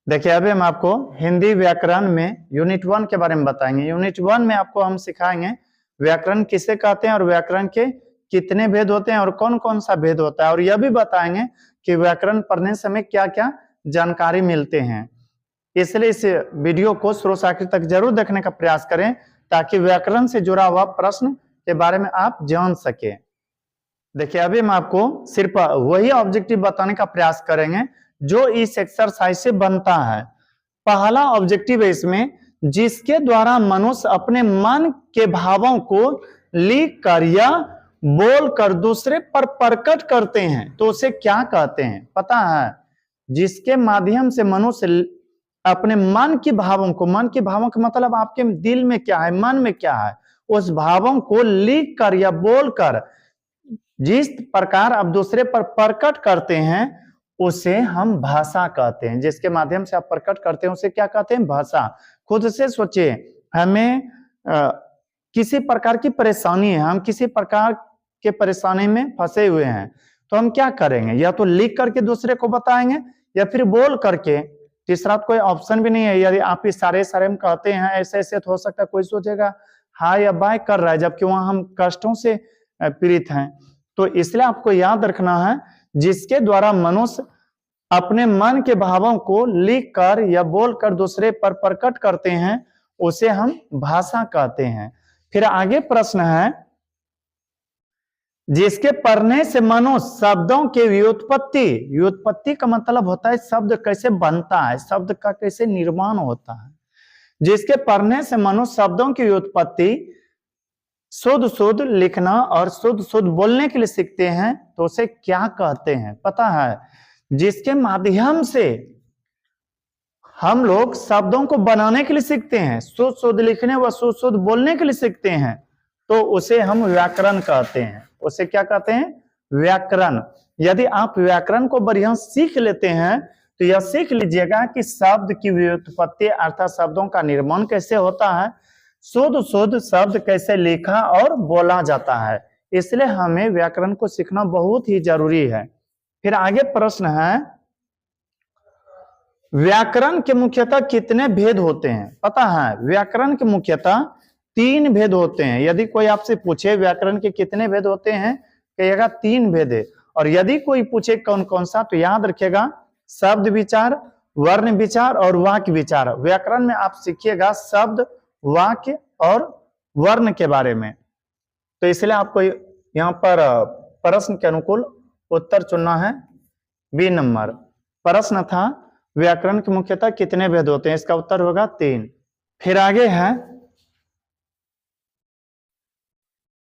देखिए अभी हम आपको हिंदी व्याकरण में यूनिट 1 के बारे में बताएंगे। यूनिट 1 में आपको हम सिखाएंगे व्याकरण किसे कहते हैं और व्याकरण के कितने भेद होते हैं और कौन कौन सा भेद होता है, और यह भी बताएंगे कि व्याकरण पढ़ने समय क्या क्या जानकारी मिलते हैं। इसलिए इस वीडियो को शुरू से आखिर तक जरूर देखने का प्रयास करें ताकि व्याकरण से जुड़ा हुआ प्रश्न के बारे में आप जान सके। देखिए अभी हम आपको सिर्फ वही ऑब्जेक्टिव बताने का प्रयास करेंगे जो इस एक्सरसाइज से बनता है। पहला ऑब्जेक्टिव है इसमें, जिसके द्वारा मनुष्य अपने मन के भावों को लिख कर या बोल कर दूसरे पर प्रकट करते हैं तो उसे क्या कहते हैं? पता है? जिसके माध्यम से मनुष्य अपने मन के भावों को, मन के भावों का मतलब आपके दिल में क्या है, मन में क्या है, उस भावों को लिख कर या बोल कर जिस प्रकार आप दूसरे पर प्रकट करते हैं उसे हम भाषा कहते हैं। जिसके माध्यम से आप प्रकट करते हैं उसे क्या कहते हैं? भाषा। खुद से सोचिए, हमें किसी प्रकार की परेशानी है, हम किसी प्रकार के परेशानी में फंसे हुए हैं तो हम क्या करेंगे? या तो लिख करके दूसरे को बताएंगे या फिर बोल करके। तीसरा कोई ऑप्शन भी नहीं है। यदि आप इशारे में कहते हैं ऐसे ऐसे तो हो सकता है कोई सोचेगा हाय या बाय कर रहा है, जबकि वहां हम कष्टों से पीड़ित हैं। तो इसलिए आपको याद रखना है, जिसके द्वारा मनुष्य अपने मन के भावों को लिख कर या बोल कर दूसरे पर प्रकट करते हैं उसे हम भाषा कहते हैं। फिर आगे प्रश्न है, जिसके पढ़ने से मनुष्य शब्दों के व्युत्पत्ति, व्युत्पत्ति का मतलब होता है शब्द कैसे बनता है, शब्द का कैसे निर्माण होता है। जिसके पढ़ने से मनुष्य शब्दों की व्युत्पत्ति, शुद्ध शुद्ध लिखना और शुद्ध शुद्ध बोलने के लिए सीखते हैं तो उसे क्या कहते हैं? पता है? जिसके माध्यम से हम लोग शब्दों को बनाने के लिए सीखते हैं, शुद्ध शुद्ध लिखने व शुद्ध शुद्ध बोलने के लिए सीखते हैं तो उसे हम व्याकरण कहते हैं। उसे क्या कहते हैं? व्याकरण। यदि आप व्याकरण को बढ़िया सीख लेते हैं तो यह सीख लीजिएगा कि शब्द की व्युत्पत्ति अर्थात शब्दों का निर्माण कैसे होता है, शुद्ध शुद्ध शब्द कैसे लिखा और बोला जाता है। इसलिए हमें व्याकरण को सीखना बहुत ही जरूरी है। फिर आगे प्रश्न है, व्याकरण के मुख्यतः कितने भेद होते हैं? पता है? व्याकरण के मुख्यतः 3 भेद होते हैं। यदि कोई आपसे पूछे व्याकरण के कितने भेद होते हैं, कहिएगा 3 भेद है। और यदि कोई पूछे कौन कौन सा, तो याद रखिएगा शब्द विचार, वर्ण विचार और वाक्य विचार। व्याकरण में आप सीखिएगा शब्द, वाक्य और वर्ण के बारे में। तो इसलिए आपको यहाँ पर प्रश्न के अनुकूल उत्तर चुनना है। बी नंबर प्रश्न था, व्याकरण के मुख्यतः कितने भेद होते हैं? इसका उत्तर होगा 3। फिर आगे है,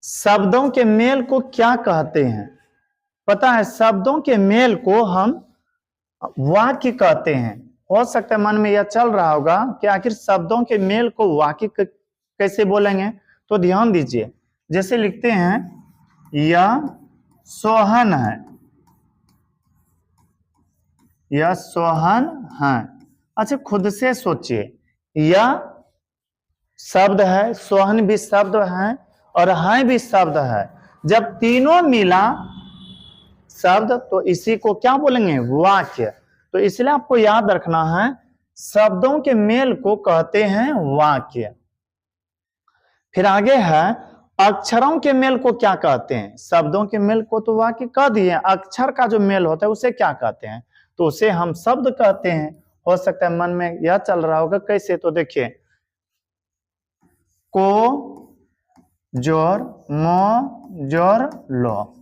शब्दों के मेल को क्या कहते हैं? पता है? शब्दों के मेल को हम वाक्य कहते हैं। हो सकता है मन में यह चल रहा होगा कि आखिर शब्दों के मेल को वाक्य कैसे बोलेंगे, तो ध्यान दीजिए। जैसे लिखते हैं, यह सोहन है, यह सोहन है। अच्छा खुद से सोचिए, यह शब्द है, सोहन भी शब्द है और है भी शब्द है। जब तीनों मिला शब्द तो इसी को क्या बोलेंगे? वाक्य। तो इसलिए आपको याद रखना है, शब्दों के मेल को कहते हैं वाक्य। फिर आगे है, अक्षरों के मेल को क्या कहते हैं? शब्दों के मेल को तो वाक्य कह दिए, अक्षर का जो मेल होता है उसे क्या कहते हैं? तो उसे हम शब्द कहते हैं। हो सकता है मन में यह चल रहा होगा कैसे, तो देखिए, को जोर मो जोर लो,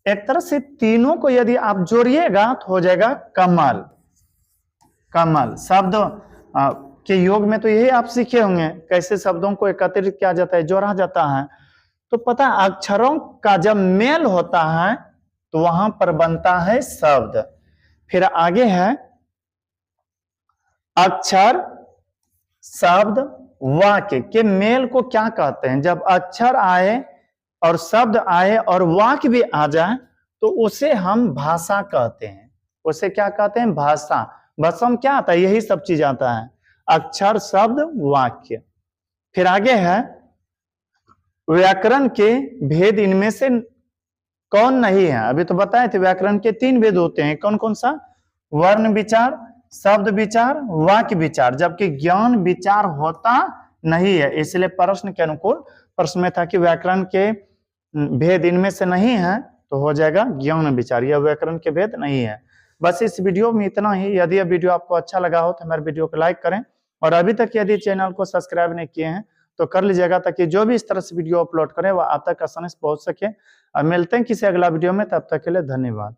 एक तरह से तीनों को यदि आप जोड़िएगा तो हो जाएगा कमल। कमल शब्द के योग में तो यही आप सीखे होंगे, कैसे शब्दों को एकत्रित किया जाता है, जोड़ा जाता है। तो पता है, अक्षरों का जब मेल होता है तो वहां पर बनता है शब्द। फिर आगे है, अक्षर शब्द वाक्य के मेल को क्या कहते हैं? जब अक्षर आए और शब्द आए और वाक्य भी आ जाए तो उसे हम भाषा कहते हैं। उसे क्या कहते हैं? भाषा। भाषा में क्या आता है? यही सब चीज आता है, अक्षर शब्द वाक्य। फिर आगे है, व्याकरण के भेद इनमें से कौन नहीं है? अभी तो बताए थे व्याकरण के 3 भेद होते हैं। कौन कौन सा? वर्ण विचार, शब्द विचार, वाक्य विचार, जबकि ज्ञान विचार होता नहीं है। इसलिए प्रश्न के अनुकूल प्रश्न में था कि व्याकरण के भेद इनमें से नहीं है, तो हो जाएगा ज्ञान विचार, यह व्याकरण के भेद नहीं है। बस इस वीडियो में इतना ही। यदि यह वीडियो आपको अच्छा लगा हो तो हमारे वीडियो को लाइक करें, और अभी तक यदि चैनल को सब्सक्राइब नहीं किए हैं तो कर लीजिएगा, ताकि जो भी इस तरह से वीडियो अपलोड करें वह आप तक आसानी से पहुंच सके। और मिलते हैं किसी अगला वीडियो में, तब तक के लिए धन्यवाद।